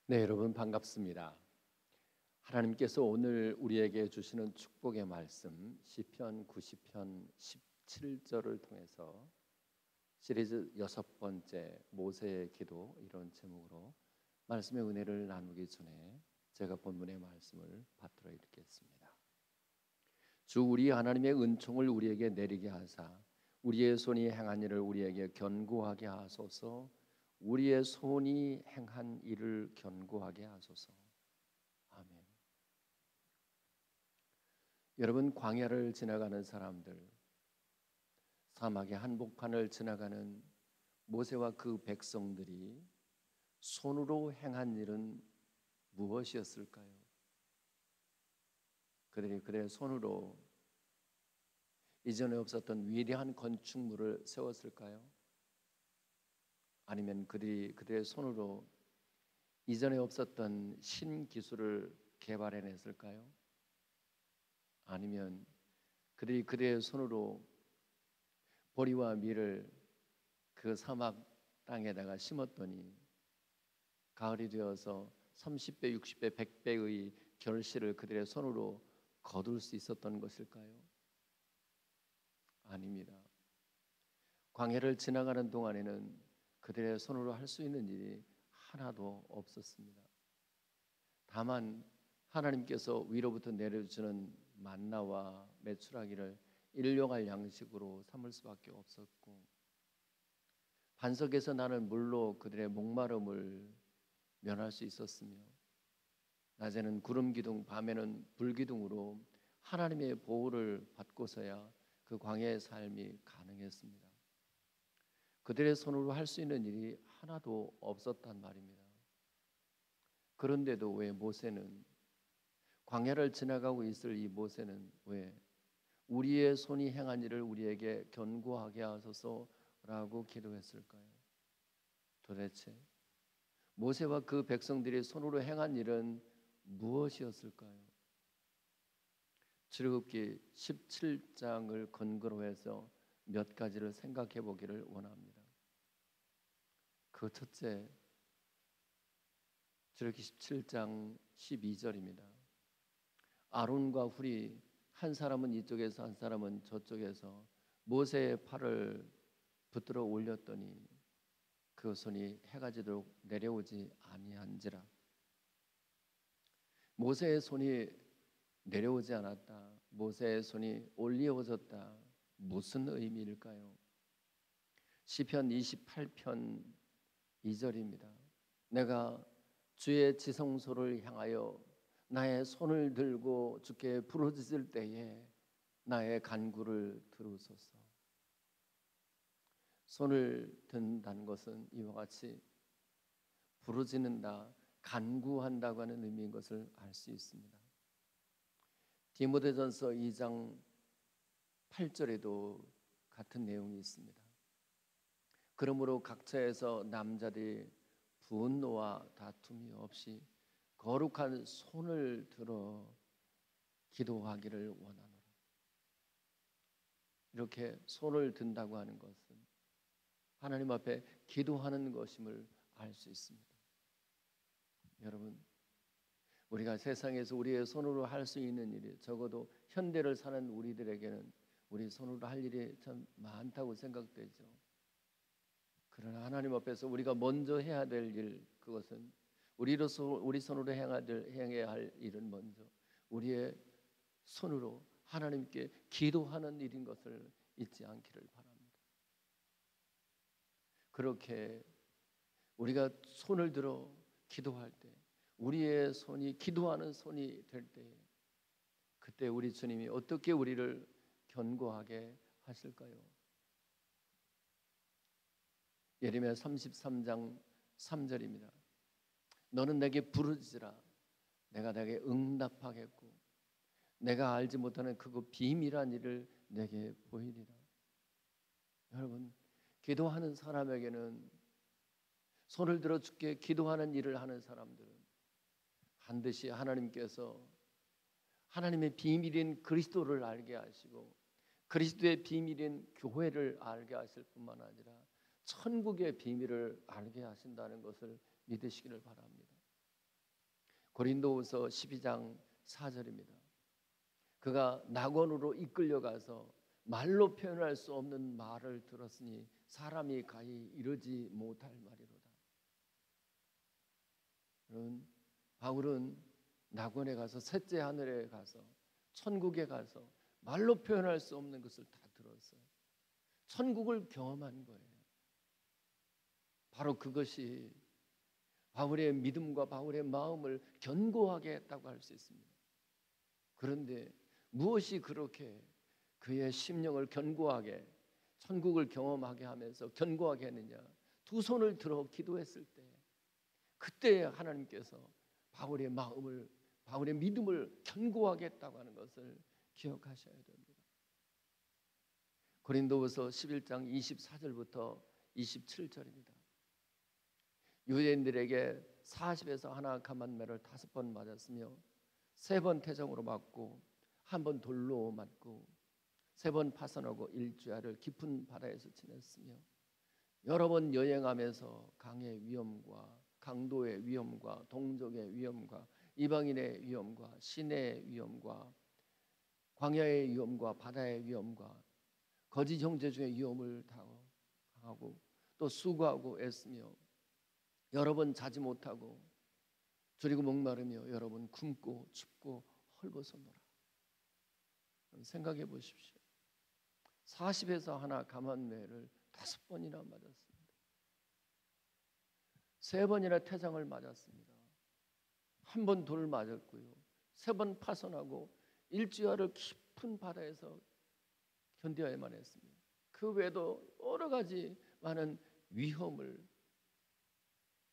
네, 여러분 반갑습니다. 하나님께서 오늘 우리에게 주시는 축복의 말씀 시편 90편 17절을 통해서 시리즈 6번째 모세의 기도, 이런 제목으로 말씀의 은혜를 나누기 전에 제가 본문의 말씀을 받들어 읽겠습니다. 주 우리 하나님의 은총을 우리에게 내리게 하사 우리의 손이 행한 일을 우리에게 견고하게 하소서. 우리의 손이 행한 일을 견고하게 하소서. 아멘. 여러분, 광야를 지나가는 사람들, 사막의 한복판을 지나가는 모세와 그 백성들이 손으로 행한 일은 무엇이었을까요? 그들이 그들의 손으로 이전에 없었던 위대한 건축물을 세웠을까요? 아니면 그들의 손으로 이전에 없었던 신기술을 개발해냈을까요? 아니면 그들의 손으로 보리와 밀을 그 사막 땅에다가 심었더니 가을이 되어서 30배, 60배, 100배의 결실을 그들의 손으로 거둘 수 있었던 것일까요? 아닙니다. 광야를 지나가는 동안에는 그들의 손으로 할 수 있는 일이 하나도 없었습니다. 다만 하나님께서 위로부터 내려주는 만나와 메추라기를 일용할 양식으로 삼을 수밖에 없었고, 반석에서 나는 물로 그들의 목마름을 면할 수 있었으며, 낮에는 구름 기둥, 밤에는 불 기둥으로 하나님의 보호를 받고서야 그 광야의 삶이 가능했습니다. 그들의 손으로 할 수 있는 일이 하나도 없었단 말입니다. 그런데도 왜 모세는, 광야를 지나가고 있을 이 모세는 왜 우리의 손이 행한 일을 우리에게 견고하게 하소서라고 기도했을까요? 도대체 모세와 그 백성들이 손으로 행한 일은 무엇이었을까요? 출애굽기 17장을 근거로 해서 몇 가지를 생각해 보기를 원합니다. 그 첫째, 출애굽기 17장 12절입니다. 아론과 훌이 한 사람은 이쪽에서 한 사람은 저쪽에서 모세의 팔을 붙들어 올렸더니 그 손이 해가 지도록 내려오지 아니한지라. 모세의 손이 내려오지 않았다, 모세의 손이 올리워졌다, 무슨 의미일까요? 시편 28편 2절입니다. 내가 주의 지성소를 향하여 나의 손을 들고 주께 부르짖을 때에 나의 간구를 들으소서. 손을 든다는 것은 이와 같이 부르짖는다, 간구한다고 하는 의미인 것을 알 수 있습니다. 디모데전서 2장 8절에도 같은 내용이 있습니다. 그러므로 각처에서 남자들이 분노와 다툼이 없이 거룩한 손을 들어 기도하기를 원하노라. 이렇게 손을 든다고 하는 것은 하나님 앞에 기도하는 것임을 알 수 있습니다. 여러분, 우리가 세상에서 우리의 손으로 할 수 있는 일이, 적어도 현대를 사는 우리들에게는 우리 손으로 할 일이 참 많다고 생각되죠. 그러나 하나님 앞에서 우리가 먼저 해야 될 일, 그것은 우리 손으로 행해야 할 일은 먼저 우리의 손으로 하나님께 기도하는 일인 것을 잊지 않기를 바랍니다. 그렇게 우리가 손을 들어 기도할 때, 우리의 손이 기도하는 손이 될 때, 그때 우리 주님이 어떻게 우리를 견고하게 하실까요? 예레미야 33장 3절입니다. 너는 내게 부르짖으라. 내가 내게 응답하겠고 내가 알지 못하는 그거 비밀한 일을 내게 보이리라. 여러분, 기도하는 사람에게는, 손을 들어 주께 기도하는 일을 하는 사람들은 반드시 하나님께서 하나님의 비밀인 그리스도를 알게 하시고 그리스도의 비밀인 교회를 알게 하실 뿐만 아니라 천국의 비밀을 알게 하신다는 것을 믿으시기를 바랍니다. 고린도후서 12장 4절입니다. 그가 낙원으로 이끌려가서 말로 표현할 수 없는 말을 들었으니 사람이 가히 이르지 못할 말이로다. 여러분, 바울은 낙원에 가서 셋째 하늘에 가서 천국에 가서 말로 표현할 수 없는 것을 다 들었어요. 천국을 경험한 거예요. 바로 그것이 바울의 믿음과 바울의 마음을 견고하게 했다고 할 수 있습니다. 그런데 무엇이 그렇게 그의 심령을 견고하게, 천국을 경험하게 하면서 견고하게 했느냐? 두 손을 들어 기도했을 때, 그때 하나님께서 바울의 마음을, 바울의 믿음을 견고하게 했다고 하는 것을 기억하셔야 됩니다. 고린도후서 11장 24절부터 27절입니다. 유대인들에게 40에서 하나 감한매를 5번 맞았으며 3번 태정으로 맞고 1번 돌로 맞고 3번 파선하고 일주야를 깊은 바다에서 지냈으며 여러 번 여행하면서 강의 위험과 강도의 위험과 동족의 위험과 이방인의 위험과 시내의 위험과 광야의 위험과 바다의 위험과 거짓 형제 중의 위험을 당하고 또 수고하고 애쓰며 여러 번 자지 못하고 줄이고 목마르며 여러 번 굶고 춥고 헐벗어노라. 생각해 보십시오. 40에서 하나 감한매를 5번이나 맞았습니다. 3번이나 태장을 맞았습니다. 1번 돌을 맞았고요. 3번 파선하고 일주야를 깊은 바다에서 견뎌야만 했습니다. 그 외에도 여러 가지 많은 위험을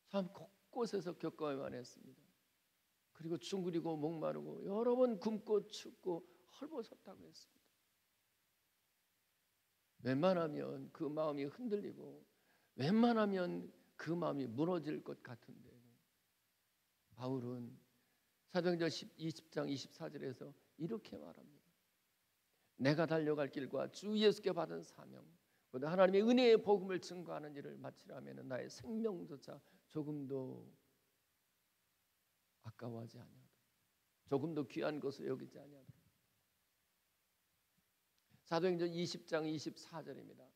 삶 곳곳에서 겪어야만 했습니다. 그리고 둥그리고 목마르고 여러 번 굶고 춥고 헐벗었다고 했습니다. 웬만하면 그 마음이 흔들리고 웬만하면 그 마음이 무너질 것 같은데 바울은 사도행전 20장 24절에서 이렇게 말합니다. 내가 달려갈 길과 주 예수께 받은 사명, 하나님의 은혜의 복음을 증거하는 일을 마치라면 나의 생명조차 조금도 아까워하지 아니하도록, 조금도 귀한 것을 여기지 아니하도록. 사도행전 20장 24절입니다.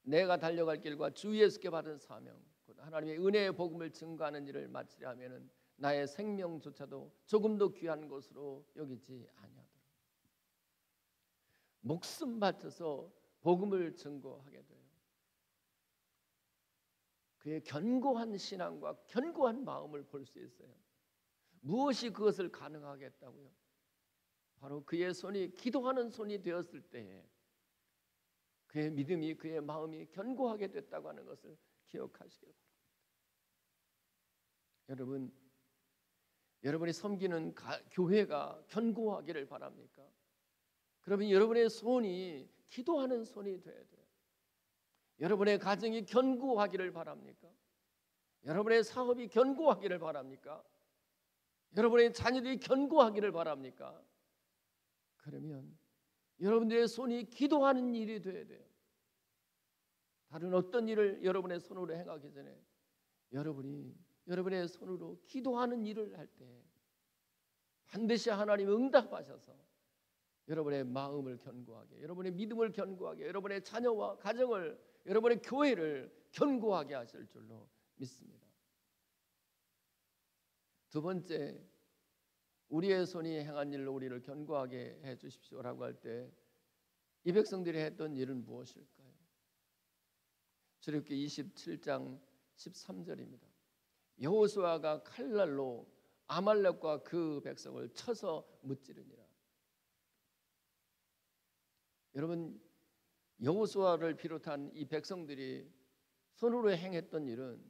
내가 달려갈 길과 주 예수께 받은 사명, 하나님의 은혜의 복음을 증거하는 일을 마치려면 나의 생명조차도 조금도 귀한 것으로 여기지 아니하도록. 목숨 바쳐서 복음을 증거하게 돼요. 그의 견고한 신앙과 견고한 마음을 볼 수 있어요. 무엇이 그것을 가능하게 했다고요? 바로 그의 손이 기도하는 손이 되었을 때에 그의 믿음이, 그의 마음이 견고하게 됐다고 하는 것을 기억하시길 바랍니다. 여러분이 섬기는 교회가 견고하기를 바랍니까? 그러면 여러분의 손이 기도하는 손이 되어야 돼요. 여러분의 가정이 견고하기를 바랍니까? 여러분의 사업이 견고하기를 바랍니까? 여러분의 자녀들이 견고하기를 바랍니까? 그러면 여러분들의 손이 기도하는 일이 되어야 돼요. 다른 어떤 일을 여러분의 손으로 행하기 전에 여러분의 손으로 기도하는 일을 할 때 반드시 하나님 응답하셔서 여러분의 마음을 견고하게, 여러분의 믿음을 견고하게, 여러분의 자녀와 가정을, 여러분의 교회를 견고하게 하실 줄로 믿습니다. 두 번째, 우리의 손이 행한 일로 우리를 견고하게 해 주십시오라고 할 때 이 백성들이 했던 일은 무엇일까요? 출애굽기 27장 13절입니다. 여호수아가 칼날로 아말렉과 그 백성을 쳐서 무찌르니라. 여러분, 여호수아를 비롯한 이 백성들이 손으로 행했던 일은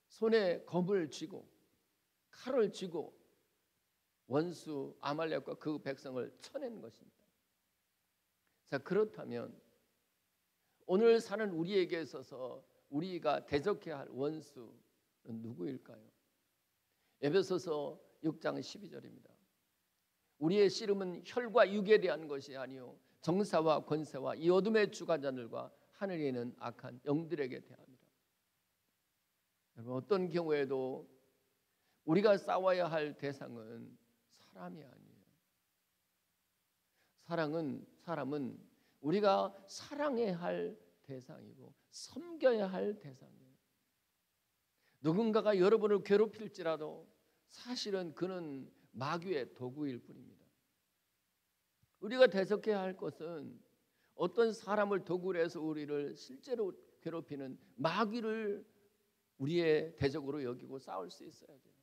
손에 검을 쥐고 칼을 쥐고 원수 아말렉과 그 백성을 쳐낸 것입니다. 자, 그렇다면 오늘 사는 우리에게 있어서 우리가 대적해야 할 원수는 누구일까요? 에베소서 6장 12절입니다. 우리의 씨름은 혈과 육에 대한 것이 아니요 정사와 권세와 이 어둠의 주관자들과 하늘에 있는 악한 영들에게 대합니다. 여러분, 어떤 경우에도 우리가 싸워야 할 대상은 사람이 아니에요. 사람은 우리가 사랑해야 할 대상이고 섬겨야 할 대상이에요. 누군가가 여러분을 괴롭힐지라도 사실은 그는 마귀의 도구일 뿐입니다. 우리가 대적해야 할 것은 어떤 사람을 도구로 해서 우리를 실제로 괴롭히는 마귀를 우리의 대적으로 여기고 싸울 수 있어야 돼요.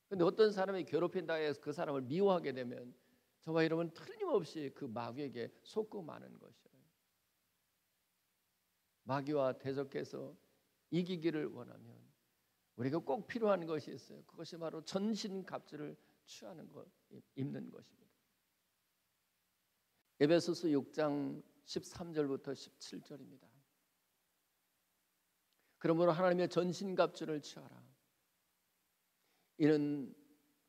그런데 어떤 사람이 괴롭힌다 해서 그 사람을 미워하게 되면 저와 여러분 틀림없이 그 마귀에게 속고 마는 것이에요. 마귀와 대적해서 이기기를 원하면 우리가 꼭 필요한 것이 있어요. 그것이 바로 전신갑주를 취하는 것, 입는 것입니다. 에베소서 6장 13절부터 17절입니다. 그러므로 하나님의 전신갑주를 취하라. 이는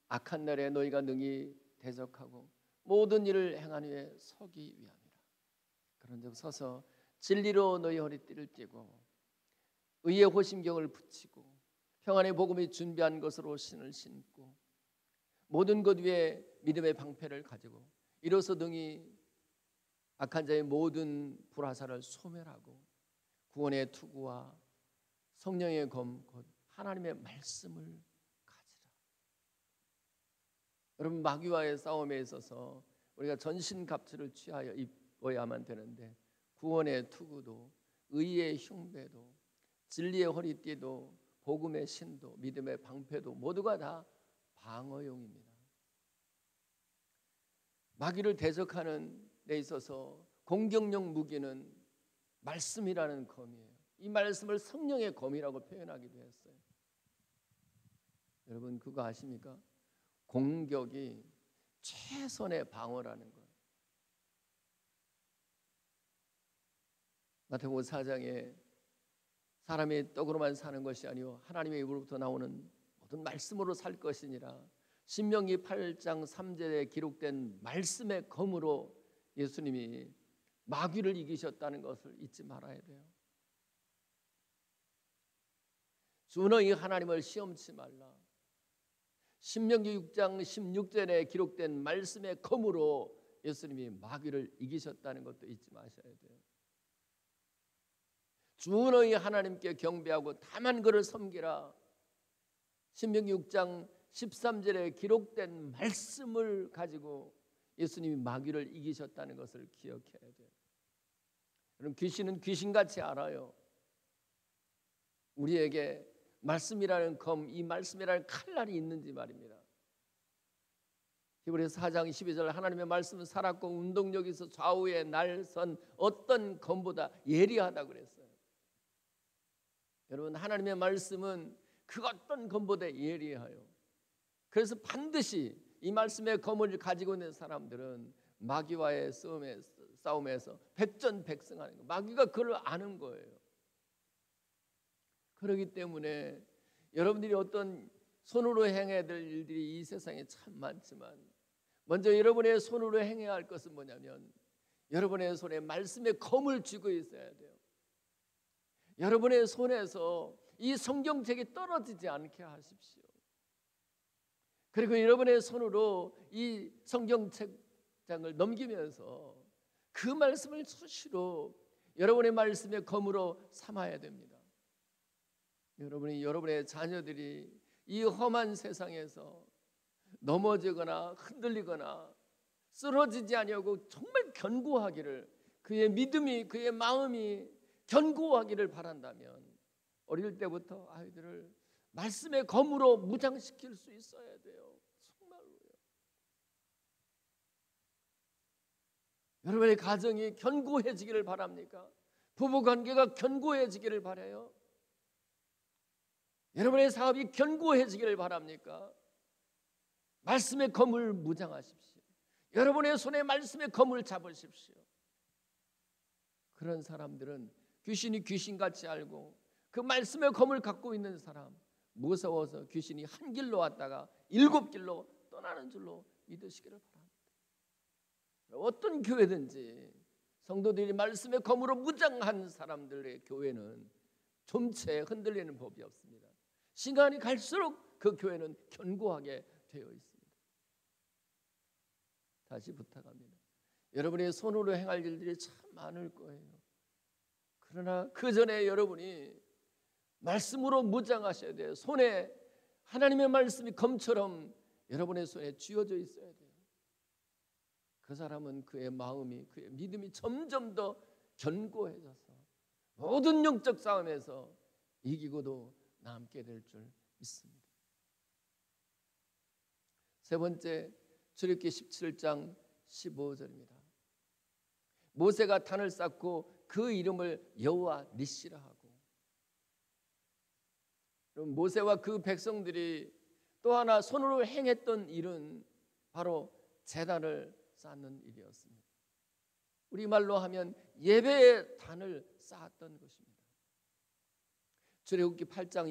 악한 날에 너희가 능히 대적하고 모든 일을 행한 후에 서기 위함이라. 그런즉 서서 진리로 너희 허리띠를 띠고 의의 호심경을 붙이고 평안의 복음이 준비한 것으로 신을 신고 모든 것 위에 믿음의 방패를 가지고 이로써 능히 악한 자의 모든 불화살을 소멸하고 구원의 투구와 성령의 검 곧 하나님의 말씀을 가지라. 여러분, 마귀와의 싸움에 있어서 우리가 전신갑주를 취하여 입어야만 되는데 구원의 투구도 의의 흉배도 진리의 허리띠도 복음의 신도 믿음의 방패도 모두가 다 방어용입니다. 마귀를 대적하는 데 있어서 공격용 무기는 말씀이라는 검이에요. 이 말씀을 성령의 검이라고 표현하기도 했어요. 여러분, 그거 아십니까? 공격이 최선의 방어라는 거예요. 마태복음 4장에 사람이 떡으로만 사는 것이 아니요 하나님의 입으로부터 나오는 모든 말씀으로 살 것이니라. 신명기 8장 3절에 기록된 말씀의 검으로 예수님이 마귀를 이기셨다는 것을 잊지 말아야 돼요. 주 너희 하나님을 시험치 말라. 신명기 6장 16절에 기록된 말씀의 검으로 예수님이 마귀를 이기셨다는 것도 잊지 마셔야 돼요. 주 너희 하나님께 경배하고 다만 그를 섬기라. 신명기 6장 13절에 기록된 말씀을 가지고 예수님이 마귀를 이기셨다는 것을 기억해야 돼요. 여러분, 귀신은 귀신같이 알아요. 우리에게 말씀이라는 검, 이 말씀이라는 칼날이 있는지 말입니다. 히브리서 4장 12절 하나님의 말씀은 살았고 운동력이 있어 좌우에 날선 어떤 검보다 예리하다고 그랬어요. 여러분, 하나님의 말씀은 그 어떤 검보다 예리해요. 그래서 반드시 이 말씀의 검을 가지고 있는 사람들은 마귀와의 싸움에서 백전백승하는 거예요. 마귀가 그걸 아는 거예요. 그렇기 때문에 여러분들이 어떤 손으로 행해야 될 일들이 이 세상에 참 많지만 먼저 여러분의 손으로 행해야 할 것은 뭐냐면 여러분의 손에 말씀의 검을 쥐고 있어야 돼요. 여러분의 손에서 이 성경책이 떨어지지 않게 하십시오. 그리고 여러분의 손으로 이 성경책장을 넘기면서 그 말씀을 수시로 여러분의 말씀의 검으로 삼아야 됩니다. 여러분의 자녀들이 이 험한 세상에서 넘어지거나 흔들리거나 쓰러지지 아니하고 정말 견고하기를, 그의 믿음이, 그의 마음이 견고하기를 바란다면 어릴 때부터 아이들을 말씀의 검으로 무장시킬 수 있어야 돼요. 정말로요. 여러분의 가정이 견고해지기를 바랍니까? 부부관계가 견고해지기를 바라요. 여러분의 사업이 견고해지기를 바랍니까? 말씀의 검을 무장하십시오. 여러분의 손에 말씀의 검을 잡으십시오. 그런 사람들은 귀신이 귀신같이 알고 그 말씀의 검을 갖고 있는 사람, 무서워서 귀신이 한 길로 왔다가 7길로 떠나는 줄로 믿으시기를 바랍니다. 어떤 교회든지 성도들이 말씀의 검으로 무장한 사람들의 교회는 좀채 흔들리는 법이 없습니다. 시간이 갈수록 그 교회는 견고하게 되어 있습니다. 다시 부탁합니다. 여러분의 손으로 행할 일들이 참 많을 거예요. 그러나 그 전에 여러분이 말씀으로 무장하셔야 돼요. 손에 하나님의 말씀이 검처럼 여러분의 손에 쥐어져 있어야 돼요. 그 사람은 그의 마음이, 그의 믿음이 점점 더 견고해져서 모든 영적 싸움에서 이기고도 남게 될 줄 믿습니다. 세 번째, 출애굽기 17장 15절입니다. 모세가 단을 쌓고 그 이름을 여호와 니시라 하고, 그럼 모세와 그 백성들이 또 하나 손으로 행했던 일은 바로 제단을 쌓는 일이었습니다. 우리말로 하면 예배의 단을 쌓았던 것입니다. 출애굽기 8장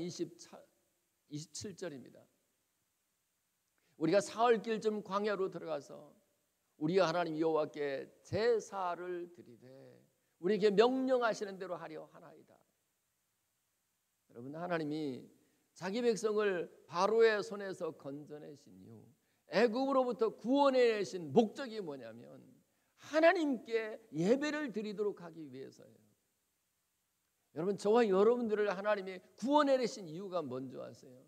27절입니다. 우리가 사흘길쯤 광야로 들어가서 우리 하나님 여호와께 제사를 드리되 우리에게 명령하시는 대로 하려 하나이다. 여러분, 하나님이 자기 백성을 바로의 손에서 건져내신 이후 애굽으로부터 구원해내신 목적이 뭐냐면 하나님께 예배를 드리도록 하기 위해서예요. 여러분, 저와 여러분들을 하나님이 구원해내신 이유가 뭔지 아세요?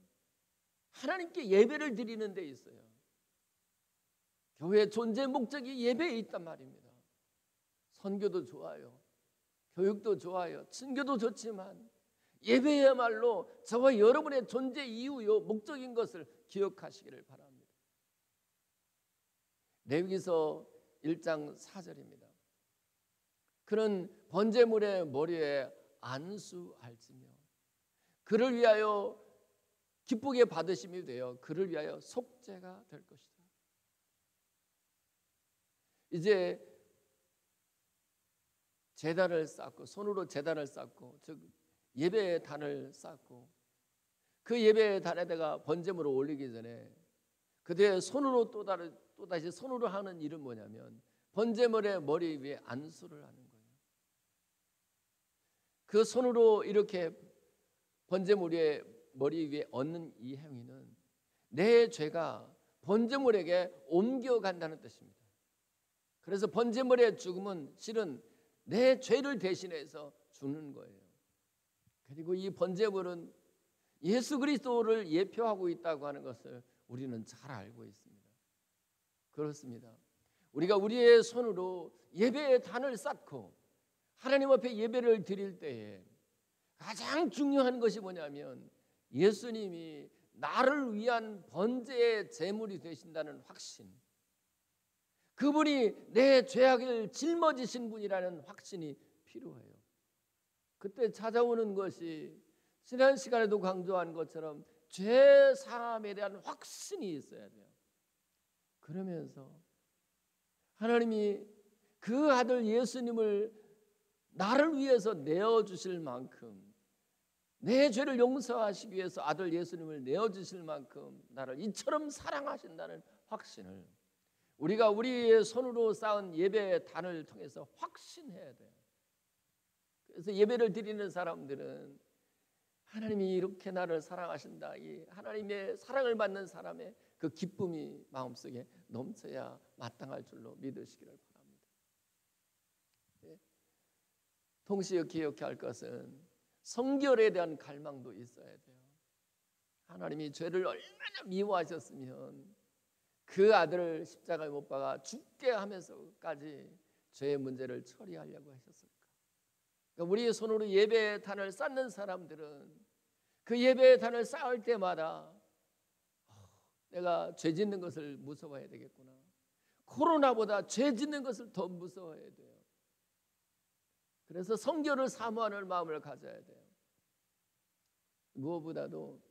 하나님께 예배를 드리는 데 있어요. 교회의 존재 목적이 예배에 있단 말입니다. 선교도 좋아요, 교육도 좋아요, 친교도 좋지만 예배야말로 저와 여러분의 존재 이유요 목적인 것을 기억하시기를 바랍니다. 레위기서 1장 4절입니다. 그는 번제물의 머리에 안수할지며 그를 위하여 기쁘게 받으심이 되어 그를 위하여 속죄가 될 것이다. 이제 제단을 쌓고, 손으로 제단을 쌓고, 즉 예배의 단을 쌓고, 그 예배의 단에다가 번제물을 올리기 전에 그들의 손으로 또다시 손으로 하는 일은 뭐냐면 번제물의 머리 위에 안수를 하는 거예요. 그 손으로 이렇게 번제물의 머리 위에 얹는 이 행위는 내 죄가 번제물에게 옮겨간다는 뜻입니다. 그래서 번제물의 죽음은 실은 내 죄를 대신해서 주는 거예요. 그리고 이 번제물은 예수 그리스도를 예표하고 있다고 하는 것을 우리는 잘 알고 있습니다. 그렇습니다. 우리가 우리의 손으로 예배의 단을 쌓고 하나님 앞에 예배를 드릴 때에 가장 중요한 것이 뭐냐면 예수님이 나를 위한 번제의 제물이 되신다는 확신, 그분이 내 죄악을 짊어지신 분이라는 확신이 필요해요. 그때 찾아오는 것이 지난 시간에도 강조한 것처럼 죄 사함에 대한 확신이 있어야 돼요. 그러면서 하나님이 그 아들 예수님을 나를 위해서 내어주실 만큼, 내 죄를 용서하시기 위해서 아들 예수님을 내어주실 만큼 나를 이처럼 사랑하신다는 확신을 우리가 우리의 손으로 쌓은 예배의 단을 통해서 확신해야 돼요. 그래서 예배를 드리는 사람들은 하나님이 이렇게 나를 사랑하신다, 이 하나님의 사랑을 받는 사람의 그 기쁨이 마음속에 넘쳐야 마땅할 줄로 믿으시기를 바랍니다. 네. 동시에 기억해야 할 것은 성결에 대한 갈망도 있어야 돼요. 하나님이 죄를 얼마나 미워하셨으면 그 아들을 십자가에 못 박아 죽게 하면서까지 죄의 문제를 처리하려고 하셨을까? 그러니까 우리의 손으로 예배의 단을 쌓는 사람들은 그 예배의 단을 쌓을 때마다 내가 죄 짓는 것을 무서워해야 되겠구나, 코로나보다 죄 짓는 것을 더 무서워해야 돼요. 그래서 성결을 사모하는 마음을 가져야 돼요. 무엇보다도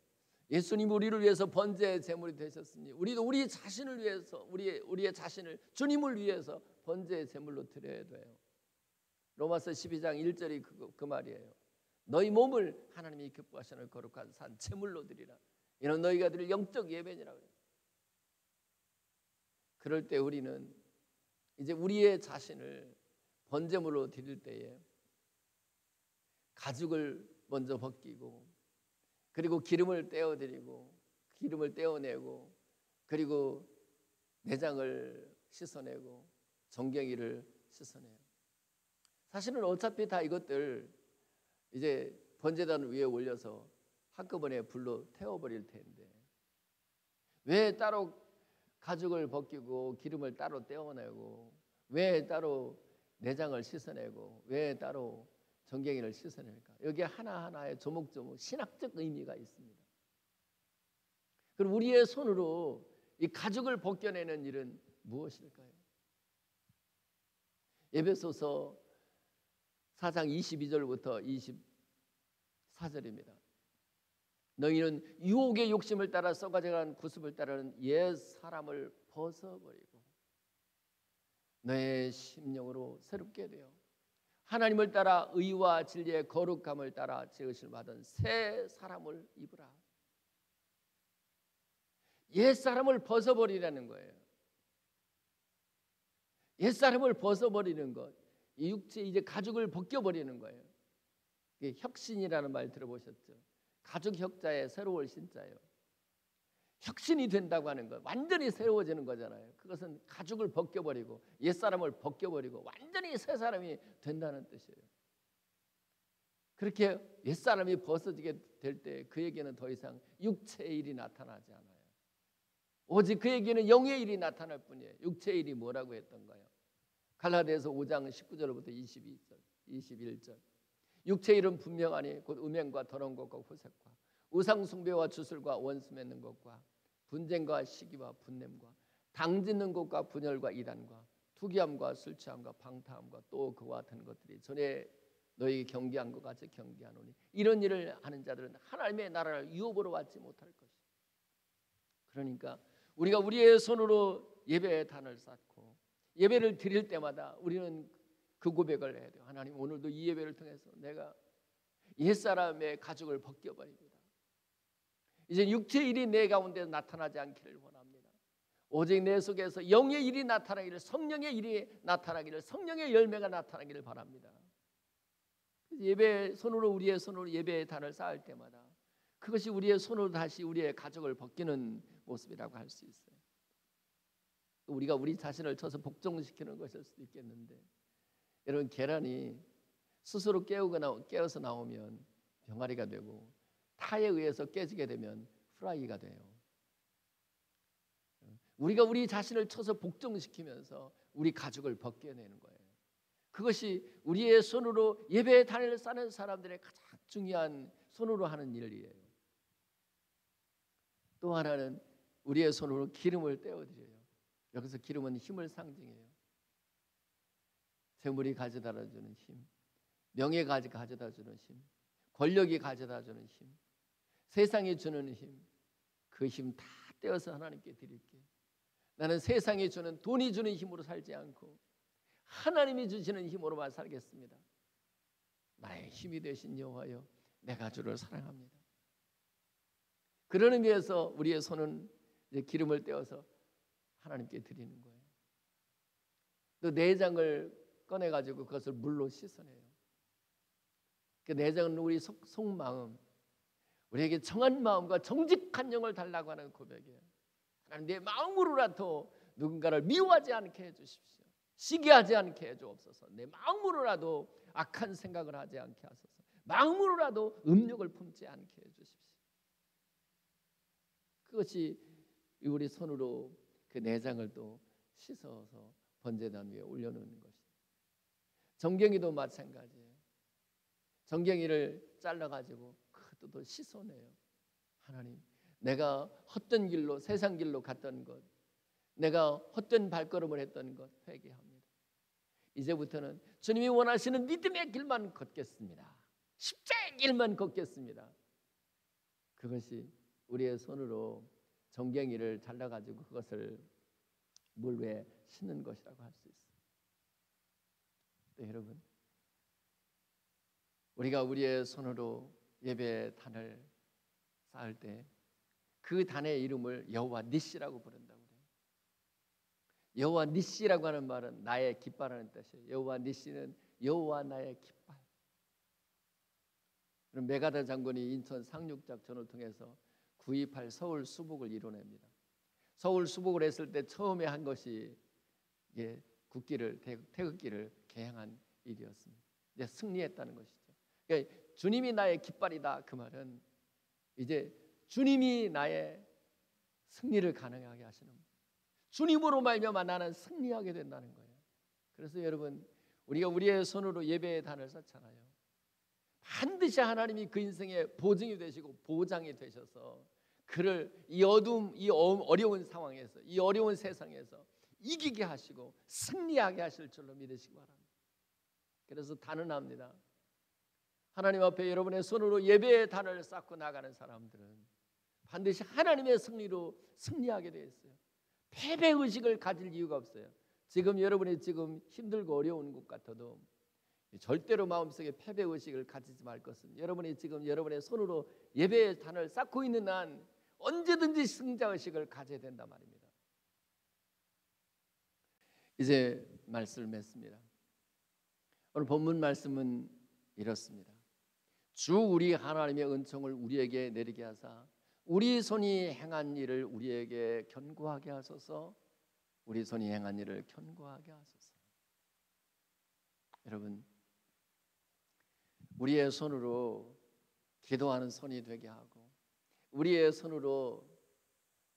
예수님 우리를 위해서 번제 제물이 되셨으니 우리도 우리 자신을 위해서 우리의 자신을 주님을 위해서 번제 제물로 드려야 돼요. 로마서 12장 1절이 그 말이에요. 너희 몸을 하나님이 기뻐하시는 거룩한 산 제물로 드리라. 이는 너희가 드릴 영적 예배니라 그래요. 그럴 때 우리는 이제 우리의 자신을 번제물로 드릴 때에 가죽을 먼저 벗기고 그리고 기름을 떼어드리고 기름을 떼어내고 그리고 내장을 씻어내고 정갱이를 씻어내요. 사실은 어차피 다 이것들 이제 번제단 위에 올려서 한꺼번에 불로 태워버릴 텐데 왜 따로 가죽을 벗기고 기름을 따로 떼어내고 왜 따로 내장을 씻어내고 왜 따로 정갱이를 씻어낼까? 여기에 하나하나의 조목조목 신학적 의미가 있습니다. 그럼 우리의 손으로 이 가죽을 벗겨내는 일은 무엇일까요? 에베소서 4장 22절부터 24절입니다. 너희는 유혹의 욕심을 따라 썩어져가는 구습을 따르는 옛 사람을 벗어버리고 너의 심령으로 새롭게 되어 하나님을 따라 의와 진리의 거룩함을 따라 지으실 받은 새 사람을 입으라. 옛 사람을 벗어버리라는 거예요. 옛 사람을 벗어버리는 것, 이 육체 이제 가죽을 벗겨버리는 거예요. 이게 혁신이라는 말 들어보셨죠? 가죽 혁자에 새로울 신자예요. 혁신이 된다고 하는 것, 완전히 새로워지는 거잖아요. 그것은 가죽을 벗겨버리고 옛사람을 벗겨버리고 완전히 새 사람이 된다는 뜻이에요. 그렇게 옛사람이 벗어지게 될 때 그에게는 더 이상 육체의 일이 나타나지 않아요. 오직 그에게는 영의 일이 나타날 뿐이에요. 육체의 일이 뭐라고 했던가요? 갈라디아서 5장 19절부터 22절, 21절. 육체의 일은 분명하니 곧 음행과 더러운 것과 후색과 우상 숭배와 주술과 원수 맺는 것과 분쟁과 시기와 분냄과 당짓는 것과 분열과 이단과 투기함과 술 취함과 방탕함과 또 그와 같은 것들이 전에 너희 경계한 것 같이 경계하노니 이런 일을 하는 자들은 하나님의 나라를 유업으로 받지 못할 것이다. 그러니까 우리가 우리의 손으로 예배의 단을 쌓고 예배를 드릴 때마다 우리는 그 고백을 해야 돼요. 하나님, 오늘도 이 예배를 통해서 내가 옛사람의 가죽을 벗겨버립니다. 이제 육체의 일이 내 가운데 나타나지 않기를 원합니다. 오직 내 속에서 영의 일이 나타나기를, 성령의 일이 나타나기를, 성령의 열매가 나타나기를 바랍니다. 예배 손으로, 우리의 손으로 예배의 단을 쌓을 때마다 그것이 우리의 손으로 다시 우리의 가죽을 벗기는 모습이라고 할 수 있어요. 우리가 우리 자신을 쳐서 복종시키는 것일 수도 있겠는데, 여러분, 계란이 스스로 깨어서 나오면 병아리가 되고 타에 의해서 깨지게 되면 프라이가 돼요. 우리가 우리 자신을 쳐서 복종시키면서 우리 가죽을 벗겨내는 거예요. 그것이 우리의 손으로 예배의 단을 쌓는 사람들의 가장 중요한 손으로 하는 일이에요. 또 하나는 우리의 손으로 기름을 떼어드려요. 여기서 기름은 힘을 상징해요. 재물이 가져다주는 힘, 명예가 가져다주는 힘, 권력이 가져다주는 힘, 세상이 주는 힘, 그 힘 다 떼어서 하나님께 드릴게. 나는 세상이 주는, 돈이 주는 힘으로 살지 않고 하나님이 주시는 힘으로만 살겠습니다. 나의 힘이 되신 여호와여, 내가 주를 사랑합니다. 그런 의미에서 우리의 손은 이제 기름을 떼어서 하나님께 드리는 거예요. 또 내장을 꺼내가지고 그것을 물로 씻어내요. 그 내장은 우리 속마음, 우리에게 정한 마음과 정직한 영을 달라고 하는 고백이에요. 하나님, 내 마음으로라도 누군가를 미워하지 않게 해주십시오. 시기하지 않게 해주옵소서. 내 마음으로라도 악한 생각을 하지 않게 하소서. 마음으로라도 음욕을 품지 않게 해주십시오. 그것이 우리 손으로 그 내장을 또 씻어서 번제단 위에 올려놓는 것이죠. 정경이도 마찬가지예요. 정경이를 잘라가지고 그것도 씻어내요. 하나님, 내가 헛된 길로, 세상 길로 갔던 것, 내가 헛된 발걸음을 했던 것 회개합니다. 이제부터는 주님이 원하시는 믿음의 길만 걷겠습니다. 십자의 길만 걷겠습니다. 그것이 우리의 손으로 정갱이를 잘라가지고 그것을 물 위에 싣는 것이라고 할 수 있어요. 네, 여러분, 우리가 우리의 손으로 예배의 단을 쌓을 때 그 단의 이름을 여호와 니시라고 부른다고 그래요. 여호와 니시라고 하는 말은 나의 깃발하는 뜻이에요. 여호와 니시는 여호와 나의 깃발. 그럼 메가다 장군이 인천 상륙작전을 통해서 9.28 서울 수복을 이뤄냅니다. 서울 수복을 했을 때 처음에 한 것이 태극기를 개항한 일이었습니다. 이제 승리했다는 것이죠. 그러니까 주님이 나의 깃발이다. 그 말은 이제 주님이 나의 승리를 가능하게 하시는 거예요. 주님으로 말미암아 나는 승리하게 된다는 거예요. 그래서 여러분, 우리가 우리의 손으로 예배의 단을 쌓잖아요. 반드시 하나님이 그 인생의 보증이 되시고 보장이 되셔서 그를 이 어둠, 이 어려운 상황에서, 이 어려운 세상에서 이기게 하시고 승리하게 하실 줄로 믿으시기 바랍니다. 그래서 단언합니다. 하나님 앞에 여러분의 손으로 예배의 단을 쌓고 나가는 사람들은 반드시 하나님의 승리로 승리하게 되어 있어요. 패배의식을 가질 이유가 없어요. 지금 여러분이 지금 힘들고 어려운 것 같아도 절대로 마음속에 패배의식을 가지지 말 것은, 여러분이 지금 여러분의 손으로 예배의 단을 쌓고 있는 한 언제든지 승자의식을 가져야 된단 말입니다. 이제 말씀을 맺습니다. 오늘 본문 말씀은 이렇습니다. 주 우리 하나님의 은총을 우리에게 내리게 하사 우리 손이 행한 일을 우리에게 견고하게 하소서. 우리 손이 행한 일을 견고하게 하소서. 여러분, 우리의 손으로 기도하는 손이 되게 하고, 우리의 손으로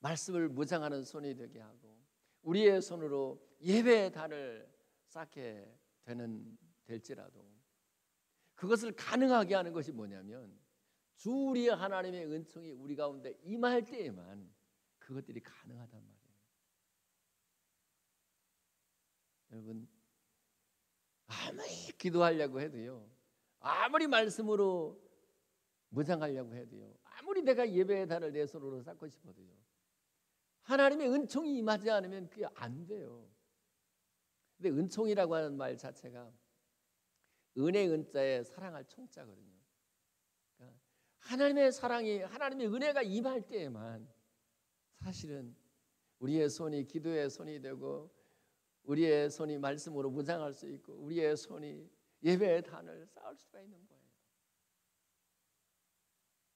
말씀을 묵상하는 손이 되게 하고, 우리의 손으로 예배의 단을 쌓게 될지라도 그것을 가능하게 하는 것이 뭐냐면 주 우리 하나님의 은총이 우리 가운데 임할 때에만 그것들이 가능하단 말이에요. 여러분, 아무리 기도하려고 해도요, 아무리 말씀으로 묵상하려고 해도요, 아무리 내가 예배의 단을 내 손으로 쌓고 싶어도요, 하나님의 은총이 임하지 않으면 그게 안 돼요. 근데 은총이라고 하는 말 자체가 은혜 은자에 사랑할 총자거든요. 그러니까 하나님의 사랑이, 하나님의 은혜가 임할 때에만 사실은 우리의 손이 기도의 손이 되고, 우리의 손이 말씀으로 묵상할 수 있고, 우리의 손이 예배의 단을 쌓을 수가 있는 거예요.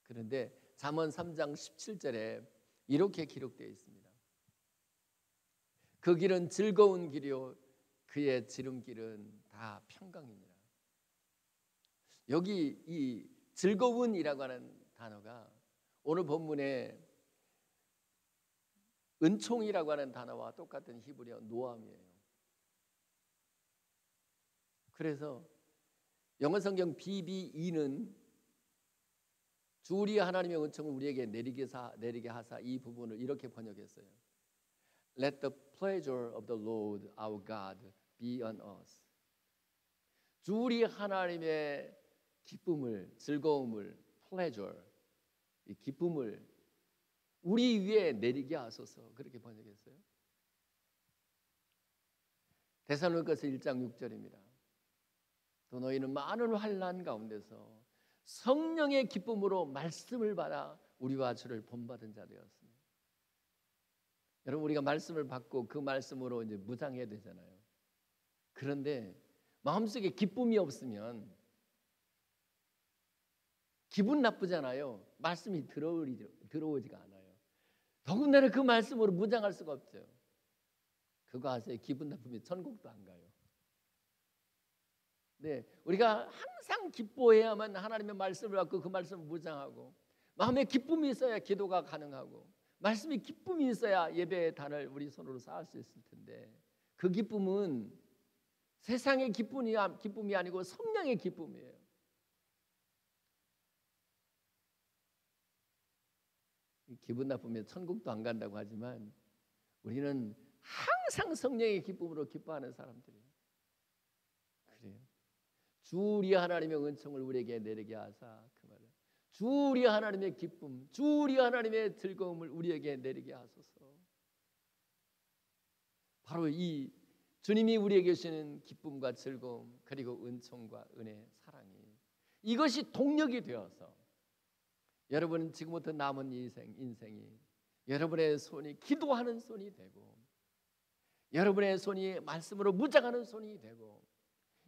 그런데 잠언 3장 17절에 이렇게 기록되어 있습니다. 그 길은 즐거운 길이요 그의 지름길은 다 평강이니라. 여기 이 즐거운이라고 하는 단어가 오늘 본문에 은총이라고 하는 단어와 똑같은 히브리어 노암이에요. 그래서 영어 성경 BBE는 주 우리 하나님의 은총을 우리에게 내리게 하사 이 부분을 이렇게 번역했어요. Let the pleasure of the Lord our God be on us. 주 우리 하나님의 기쁨을, 즐거움을, pleasure, 이 기쁨을 우리 위에 내리게 하소서. 그렇게 번역했어요. 데살로니가서 1장 6절입니다. 또 너희는 많은 환난 가운데서 성령의 기쁨으로 말씀을 받아 우리와 주를 본받은 자 되었으니. 여러분, 우리가 말씀을 받고 그 말씀으로 이제 묵상해야 되잖아요. 그런데 마음속에 기쁨이 없으면 기분 나쁘잖아요. 말씀이 들어오지가 않아요. 더군다나 그 말씀으로 묵상할 수가 없죠. 그거 아세요? 기분 나쁘면 천국도 안 가요. 네, 우리가 항상 기뻐해야만 하나님의 말씀을 받고 그 말씀을 묵상하고, 마음에 기쁨이 있어야 기도가 가능하고, 말씀이 기쁨이 있어야 예배의 단을 우리 손으로 쌓을 수 있을 텐데, 그 기쁨은 세상의 기쁨이 아니고 성령의 기쁨이에요. 기분 나쁘면 천국도 안 간다고 하지만 우리는 항상 성령의 기쁨으로 기뻐하는 사람들이에요. 그래요. 주 우리 하나님의 은총을 우리에게 내리게 하사, 그 말은 주 우리 하나님의 기쁨, 주 우리 하나님의 즐거움을 우리에게 내리게 하소서. 바로 이 주님이 우리에게 주시는 기쁨과 즐거움, 그리고 은총과 은혜, 사랑이, 이것이 동력이 되어서 여러분은 지금부터 남은 인생이 여러분의 손이 기도하는 손이 되고, 여러분의 손이 말씀으로 무장하는 손이 되고,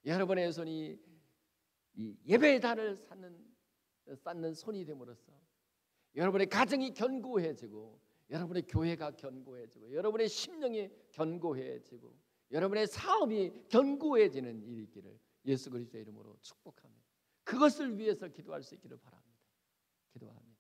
여러분의 손이 이 예배의 단을 쌓는 손이 됨으로써 여러분의 가정이 견고해지고, 여러분의 교회가 견고해지고, 여러분의 심령이 견고해지고, 여러분의 사업이 견고해지는 일이 있기를 예수 그리스도의 이름으로 축복합니다. 그것을 위해서 기도할 수 있기를 바랍니다. 기도합니다.